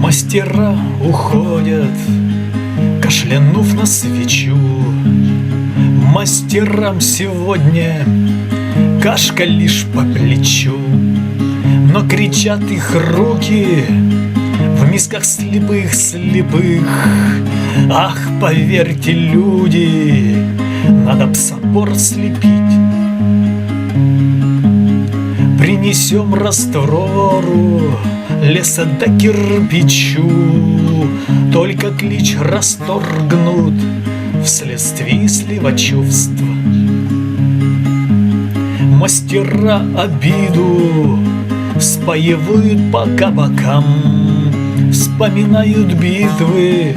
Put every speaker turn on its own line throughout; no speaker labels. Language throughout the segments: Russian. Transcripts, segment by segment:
Мастера уходят, кашлянув на свечу. Мастерам сегодня кашка лишь по плечу. Но кричат их руки в мисках слепых. Ах, поверьте, люди, надо б собор слепить. Принесем раствору, леса да кирпичу, только клич расторгнут вследствие слива чувства. Мастера обиду спаивают по кабакам, вспоминают битвы,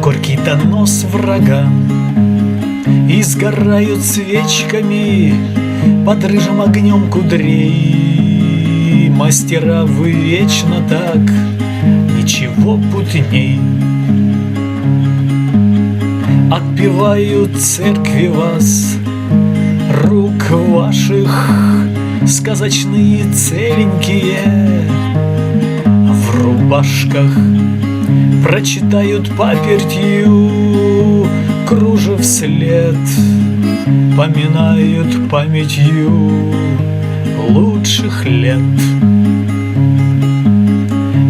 горький донос врагам. И сгорают свечками под рыжим огнем кудрей. Мастера, вы вечно так, ничего путней. Отпевают церкви вас, рук ваших сказочные целенькие. В рубашках прочитают папертью кружев след, поминают памятью лучших лет.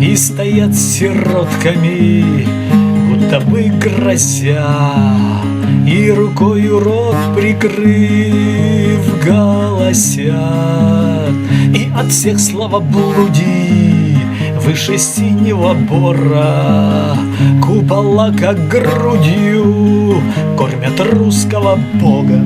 И стоят сиротками, будто бы грозя, и рукою рот прикрыв голосят. И от всех словоблудий выше синего бора купола, как грудью, кормят русского бога.